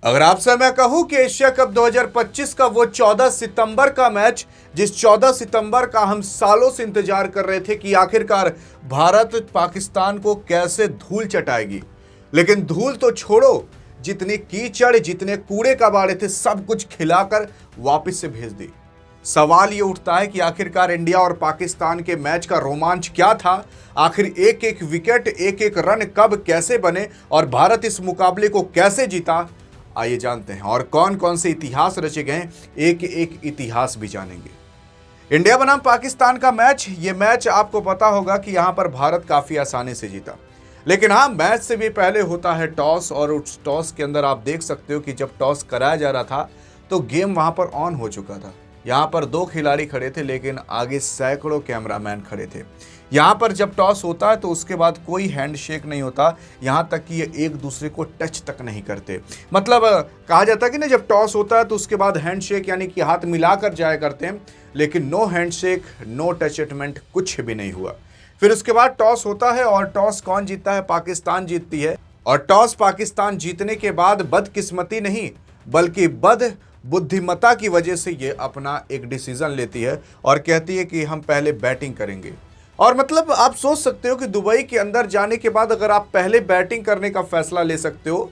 अगर आपसे मैं कहूं कि एशिया कप 2025 का वो 14 सितंबर का मैच, जिस 14 सितंबर का हम सालों से इंतजार कर रहे थे कि आखिरकार भारत पाकिस्तान को कैसे धूल चटाएगी, लेकिन धूल तो छोड़ो, जितनी कीचड़ जितने कूड़े कबाड़े थे सब कुछ खिलाकर वापस से भेज दी। सवाल ये उठता है कि आखिरकार इंडिया और पाकिस्तान के मैच का रोमांच क्या था, आखिर एक एक विकेट एक एक रन कब कैसे बने और भारत इस मुकाबले को कैसे जीता। आइए जानते हैं और कौन कौन से इतिहास रचे गए, एक एक इतिहास भी जानेंगे। इंडिया बनाम पाकिस्तान का मैच, ये मैच आपको पता होगा कि यहां पर भारत काफी आसानी से जीता, लेकिन हाँ, मैच से भी पहले होता है टॉस, और उस टॉस के अंदर आप देख सकते हो कि जब टॉस कराया जा रहा था तो गेम वहां पर ऑन हो चुका था। यहां पर 2 खिलाड़ी खड़े थे, लेकिन आगे सैकड़ों कैमरामैन खड़े थे। यहां पर जब टॉस होता है तो उसके बाद कोई हैंडशेक नहीं होता, यहां तक कि ये एक दूसरे को टच तक नहीं करते। मतलब कहा जाता है कि ना, जब टॉस होता है तो उसके बाद हैंडशेक यानी कि हाथ मिलाकर जाया करते हैं, लेकिन नो हैंडशेक नो टचमेंट, कुछ भी नहीं हुआ। फिर उसके बाद टॉस होता है और टॉस कौन जीतता है? पाकिस्तान जीतती है। और टॉस पाकिस्तान जीतने के बाद बदकिस्मती नहीं बल्कि बद बुद्धिमत्ता की वजह से ये अपना एक डिसीजन लेती है और कहती है कि हम पहले बैटिंग करेंगे। और मतलब आप सोच सकते हो कि दुबई के अंदर जाने के बाद अगर आप पहले बैटिंग करने का फैसला ले सकते हो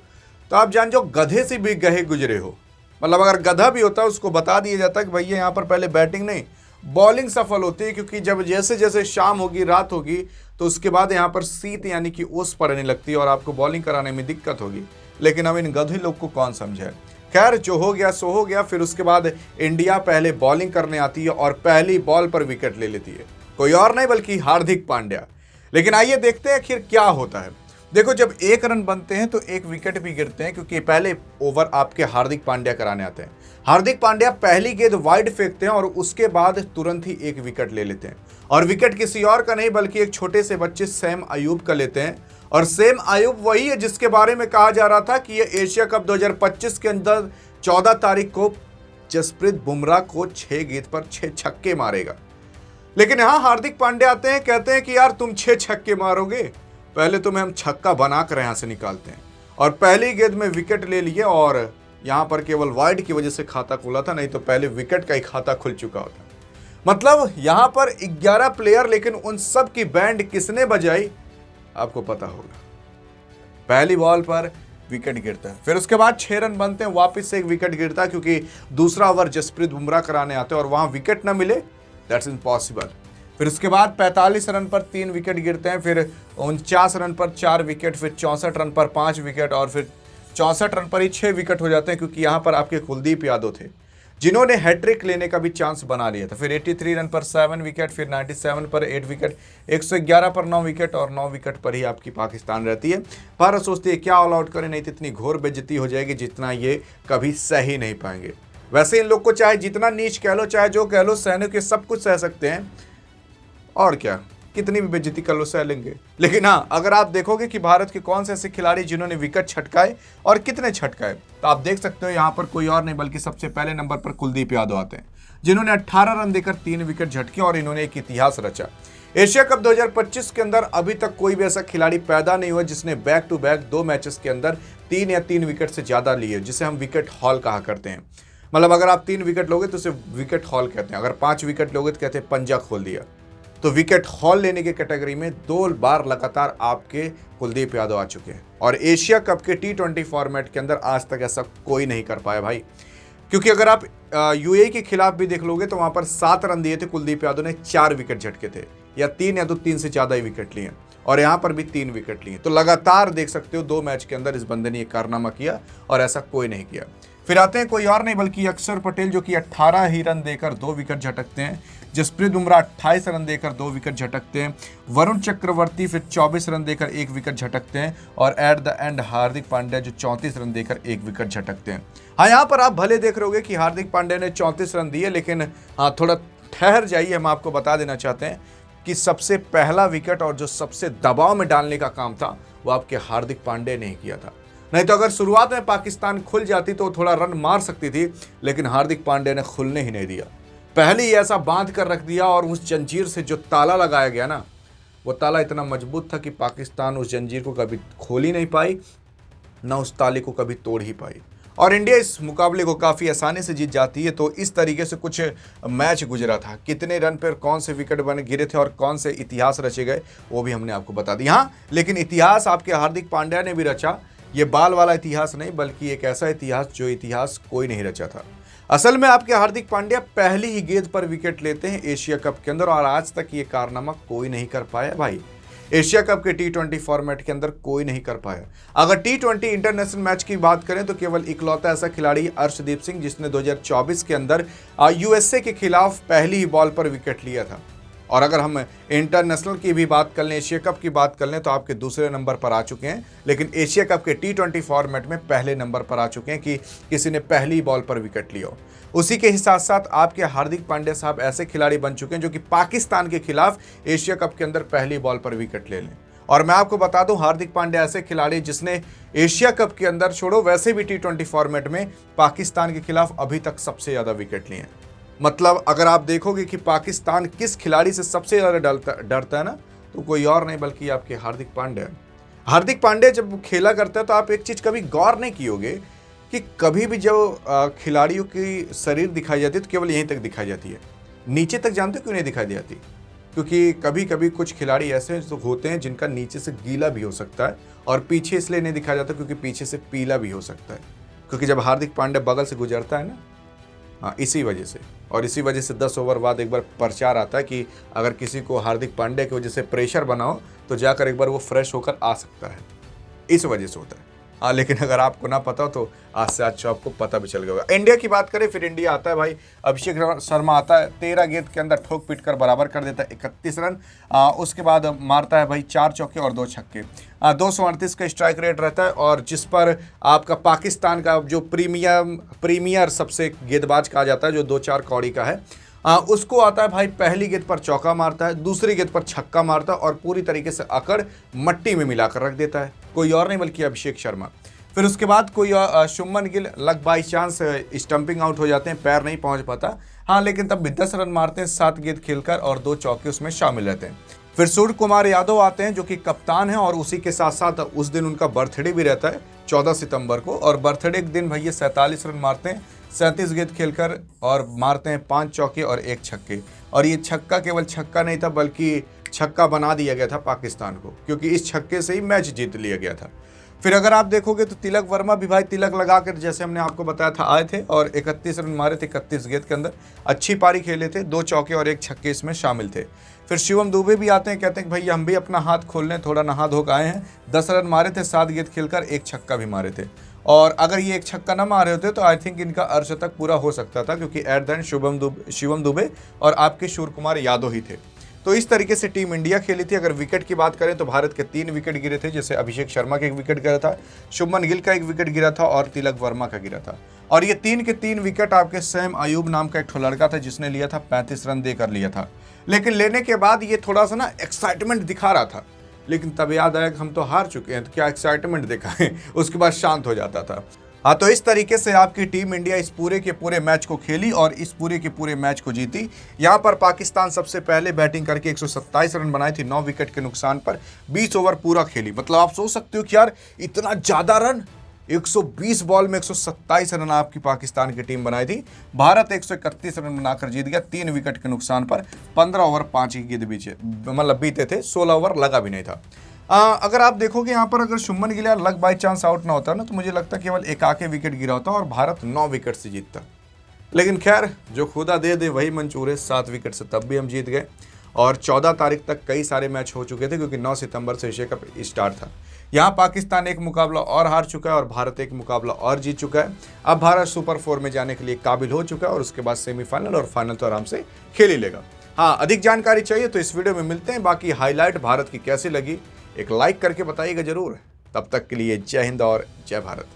तो आप जान जाओ गधे से भी गहे गुजरे हो। मतलब अगर गधा भी होता है उसको बता दिया जाता है कि भैया यहाँ पर पहले बैटिंग नहीं बॉलिंग सफल होती है, क्योंकि जब जैसे जैसे शाम होगी रात होगी तो उसके बाद यहाँ पर शीत यानी कि ओस पड़ने लगती है और आपको बॉलिंग कराने में दिक्कत होगी। लेकिन अब इन गधे लोग को कौन समझाए। खैर, जो हो गया सो हो गया। फिर उसके बाद इंडिया पहले बॉलिंग करने आती है और पहली बॉल पर विकेट ले लेती है, कोई और नहीं बल्कि हार्दिक पांड्या। लेकिन आइए देखते हैं आखिर क्या होता है। देखो, जब 1 रन बनते हैं तो 1 विकेट भी गिरते हैं, क्योंकि पहले ओवर आपके हार्दिक पांड्या कराने आते हैं। हार्दिक पांड्या पहली गेंद वाइड फेंकते हैं और उसके बाद तुरंत ही 1 विकेट ले लेते हैं। और विकेट किसी और का नहीं बल्कि एक छोटे से बच्चे सैम अयूब का लेते हैं। और सैम अयूब वही है जिसके बारे में कहा जा रहा था कि ये एशिया कप 2025 के अंदर 14 तारीख को जसप्रीत बुमराह को 6 गेंद पर 6 छक्के मारेगा। लेकिन यहाँ हार्दिक पांड्या आते हैं, कहते हैं कि यार तुम 6 छक्के मारोगे, पहले तुम्हें हम छक्का बनाकर यहाँ से निकालते हैं। और पहली गेंद में विकेट ले लिए और यहाँ पर केवल वाइड की वजह से खाता खुला था, नहीं तो पहले विकेट का ही खाता खुल चुका होता। मतलब यहाँ पर 11 प्लेयर, लेकिन उन सब की बैंड किसने बजाई आपको पता होगा। पहली बॉल पर विकेट गिरता है, फिर उसके बाद 6 रन बनते हैं, वापस से 1 विकेट गिरता है, क्योंकि दूसरा ओवर जसप्रीत बुमराह कराने आते हैं और वहां विकेट ना मिले, दैट्स इम्पॉसिबल। फिर उसके बाद 45 रन पर 3 विकेट गिरते हैं, फिर 49 रन पर 4 विकेट, फिर 64 रन पर 5 विकेट और फिर 64 रन पर ही 6 विकेट हो जाते हैं, क्योंकि यहाँ पर आपके कुलदीप यादव थे जिन्होंने हैट्रिक लेने का भी चांस बना लिया था। फिर 83 रन पर 7 विकेट, फिर 97 पर 8 विकेट, 111 पर 9 विकेट और 9 विकेट पर ही आपकी पाकिस्तान रहती है। भारत सोचती है क्या ऑल आउट करें, नहीं तो इतनी घोर बेइज्जती हो जाएगी जितना ये कभी सह ही नहीं पाएंगे। वैसे इन लोग को चाहे जितना नीच कह लो चाहे जो कह लो, सहने के सब कुछ सह सकते हैं, और क्या, कितनी भी बेइज्जती कर लो सह लेंगे। लेकिन हाँ, अगर आप देखोगे कि भारत के कौन से ऐसे खिलाड़ी जिन्होंने विकेट छटकाए और कितने छटकाए, तो आप देख सकते हो यहाँ पर कोई और नहीं बल्कि सबसे पहले नंबर पर कुलदीप यादव आते हैं, जिन्होंने 18 रन देकर 3 विकेट झटके और इन्होंने एक इतिहास रचा। एशिया कप 2025 के अंदर अभी तक कोई भी ऐसा खिलाड़ी पैदा नहीं हुआ जिसने बैक टू बैक 2 मैचेस के अंदर 3 या 3 विकेट से ज्यादा लिए, जिसे हम विकेट हॉल कहा करते हैं। मतलब अगर आप 3 विकेट लोगे तो उसे विकेट हॉल कहते हैं, अगर 5 विकेट लोगे तो कहते हैं पंजा खोल दिया। तो विकेट हॉल लेने की कैटेगरी में 2 बार लगातार आपके कुलदीप यादव आ चुके हैं। और एशिया कप के T20 फॉर्मेट के अंदर आज तक ऐसा कोई नहीं कर पाया भाई, क्योंकि अगर आप यूएई के खिलाफ भी देख लोगे तो वहां पर 7 रन दिए थे कुलदीप यादव ने, 4 विकेट झटके थे, या 3 से ज्यादा ही विकेट लिए, और यहाँ पर भी 3 विकेट लिए। तो लगातार देख सकते हो 2 मैच के अंदर इस बंदे ने ये कारनामा किया और ऐसा कोई नहीं किया। फिर आते हैं कोई और नहीं बल्कि अक्षर पटेल, जो कि 18 ही रन देकर 2 विकेट झटकते हैं। जसप्रीत बुमराह 28 रन देकर 2 विकेट झटकते हैं। वरुण चक्रवर्ती फिर 24 रन देकर 1 विकेट झटकते हैं। और at the end Hardik Pandya जो 34 रन देकर 1 विकेट झटकते हैं। हाँ, यहाँ पर आप भले देख रहोगे कि हार्दिक पांड्या ने 34 रन दिए, लेकिन हाँ, थोड़ा ठहर जाइए, हम आपको बता देना चाहते हैं कि सबसे पहला विकेट और जो सबसे दबाव में डालने का काम था वो आपके हार्दिक पांड्या ने ही किया था। नहीं तो अगर शुरुआत में पाकिस्तान खुल जाती तो थोड़ा रन मार सकती थी, लेकिन हार्दिक पांड्या ने खुलने ही नहीं दिया। पहले ही ऐसा बांध कर रख दिया, और उस जंजीर से जो ताला लगाया गया ना, वो ताला इतना मजबूत था कि पाकिस्तान उस जंजीर को कभी खोल ही नहीं पाई, ना उस ताले को कभी तोड़ ही पाई। और इंडिया इस मुकाबले को काफ़ी आसानी से जीत जाती है। तो इस तरीके से कुछ मैच गुजरा था, कितने रन पर कौन से विकेट बने गिरे थे और कौन से इतिहास रचे गए वो भी हमने आपको बता दिया। हाँ, लेकिन इतिहास आपके हार्दिक पांड्या ने भी रचा। ये बाल वाला इतिहास नहीं, बल्कि एक ऐसा इतिहास जो इतिहास कोई नहीं रचा था। असल में आपके हार्दिक पांड्या पहली ही गेंद पर विकेट लेते हैं एशिया कप के अंदर, और आज तक ये कारनामा कोई नहीं कर पाया भाई। एशिया कप के T20 फॉर्मेट के अंदर कोई नहीं कर पाया। अगर T20 इंटरनेशनल मैच की बात करें तो केवल इकलौता ऐसा खिलाड़ी अर्शदीप सिंह जिसने 2024 के अंदर यूएसए के खिलाफ पहली ही बॉल पर विकेट लिया था। और अगर हम इंटरनेशनल की भी बात कर लें, एशिया कप की बात कर लें, तो आपके दूसरे नंबर पर आ चुके हैं, लेकिन एशिया कप के T20 फॉर्मेट में पहले नंबर पर आ चुके हैं कि किसी ने पहली बॉल पर विकेट लिया हो। उसी के साथ साथ आपके हार्दिक पांड्या साहब ऐसे खिलाड़ी बन चुके हैं जो कि पाकिस्तान के खिलाफ एशिया कप के अंदर पहली बॉल पर विकेट ले लें। और मैं आपको बता दूं, हार्दिक पांड्या ऐसे खिलाड़ी जिसने एशिया कप के अंदर, छोड़ो वैसे भी T20 फॉर्मेट में पाकिस्तान के खिलाफ अभी तक सबसे ज़्यादा विकेट लिए हैं। मतलब अगर आप देखोगे कि पाकिस्तान किस खिलाड़ी से सबसे ज़्यादा डरता है ना, तो कोई और नहीं बल्कि आपके हार्दिक पांड्या। हार्दिक पांड्या जब खेला करता है तो आप एक चीज़ कभी गौर नहीं की होगे कि कभी भी जब खिलाड़ियों की शरीर दिखाई जाती है तो केवल यहीं तक दिखाई जाती है, नीचे तक जानते हो क्यों नहीं दिखाई जाती? क्योंकि कभी कभी कुछ खिलाड़ी ऐसे होते हैं जिनका नीचे से गीला भी हो सकता है, और पीछे इसलिए नहीं दिखाया जाता क्योंकि पीछे से पीला भी हो सकता है। क्योंकि जब हार्दिक पांड्या बगल से गुजरता है ना, हाँ इसी वजह से, और इसी वजह से 10 ओवर बाद एक बार प्रचार आता है कि अगर किसी को हार्दिक पांड्या की वजह से प्रेशर बनाओ तो जाकर एक बार वो फ्रेश होकर आ सकता है, इस वजह से होता है। हाँ, लेकिन अगर आपको ना पता हो तो आज से आज आपको पता भी चल गया होगा। इंडिया की बात करें, फिर इंडिया आता है भाई, अभिषेक शर्मा आता है, 13 गेंद के अंदर ठोक पीट कर बराबर कर देता है 31 रन। उसके बाद मारता है भाई 4 चौके और 2 छक्के। 238 का स्ट्राइक रेट रहता है, और जिस पर आपका पाकिस्तान का जो प्रीमियर सबसे गेंदबाज कहा जाता है, जो 2-4 कौड़ी का है, उसको आता है भाई, पहली गेंद पर चौका मारता है, दूसरी गेंद पर छक्का मारता है और पूरी तरीके से अकड़ मट्टी में मिलाकर रख देता है। कोई और नहीं बल्कि अभिषेक शर्मा। फिर उसके बाद कोई Shubman Gill luck by chance stumping out हो जाते हैं, पैर नहीं पहुंच पाता। हाँ, लेकिन तब भी 10 रन मारते हैं 7 गेंद खेलकर, और 2 चौके उसमें शामिल रहते हैं। फिर सूर्य कुमार यादव आते हैं जो कि कप्तान हैं, और उसी के साथ साथ उस दिन उनका बर्थडे भी रहता है 14 सितंबर को, और बर्थडे के दिन भैया 47 रन मारते हैं 37 गेंद खेलकर, और मारते हैं 5 चौके और 1 छक्के। और ये छक्का केवल छक्का नहीं था बल्कि छक्का बना दिया गया था पाकिस्तान को, क्योंकि इस छक्के से ही मैच जीत लिया गया था। फिर अगर आप देखोगे तो तिलक वर्मा भी भाई तिलक लगाकर, जैसे हमने आपको बताया था, आए थे और 31 रन मारे थे 31 गेंद के अंदर, अच्छी पारी खेले थे, 2 चौके और 1 छक्के इसमें शामिल थे। फिर शिवम दुबे भी आते हैं, कहते हैं कि भाई हम भी अपना हाथ खोल लें, थोड़ा नहा धो के आए हैं। 10 रन मारे थे 7 गेंद खेलकर, 1 छक्का भी मारे थे। और अगर ये 1 छक्का ना मारे होते तो आई थिंक इनका अर्धशतक पूरा हो सकता था, क्योंकि at the end Shivam Dubey और आपके सूर्य कुमार यादव ही थे। तो इस तरीके से टीम इंडिया खेली थी। अगर विकेट की बात करें तो भारत के 3 विकेट गिरे थे, जैसे अभिषेक शर्मा का 1 विकेट गिरा था, शुभमन गिल का 1 विकेट गिरा था, और तिलक वर्मा का गिरा था। और ये 3 के 3 विकेट आपके सैम अयूब नाम का एक लड़का था जिसने लिया था, 35 रन देकर लिया था। लेकिन लेने के बाद ये थोड़ा सा ना एक्साइटमेंट दिखा रहा था, लेकिन तब याद आया कि हम तो हार चुके हैं, तो क्या एक्साइटमेंट दिखाएं। उसके बाद शांत हो जाता था। हाँ, तो इस तरीके से आपकी टीम इंडिया इस पूरे के पूरे मैच को खेली और इस पूरे के पूरे मैच को जीती। यहाँ पर पाकिस्तान सबसे पहले बैटिंग करके 127 रन बनाए थे 9 विकेट के नुकसान पर, 20 ओवर पूरा खेली। मतलब आप सोच सकते हो कि यार इतना ज़्यादा रन, 120 बॉल में 127 रन आपकी पाकिस्तान की टीम बनाई थी। भारत 131 रन बनाकर जीत गया 3 विकेट के नुकसान पर। 15 ओवर 5 ही गेंद बीते थे, 16 ओवर लगा भी नहीं था। अगर आप देखोगे यहाँ पर, अगर Shubman Gill luck by chance out ना होता ना, तो मुझे लगता केवल एक आके विकेट गिरा होता और भारत 9 विकेट से जीतता। लेकिन खैर, जो खुदा दे दे वही मंजूर है, 7 विकेट से तब भी हम जीत गए। और 14 तारीख तक कई सारे मैच हो चुके थे, क्योंकि 9 सितंबर से एशिया कप स्टार्ट था। यहाँ पाकिस्तान 1 मुकाबला और हार चुका है और भारत 1 मुकाबला और जीत चुका है। अब भारत सुपर 4 में जाने के लिए काबिल हो चुका है, और उसके बाद सेमीफाइनल और फाइनल तो आराम से खेल ही लेगा। हाँ, अधिक जानकारी चाहिए तो इस वीडियो में मिलते हैं। बाकी हाईलाइट भारत की कैसी लगी एक लाइक करके बताइएगा जरूर। तब तक के लिए जय हिंद और जय भारत।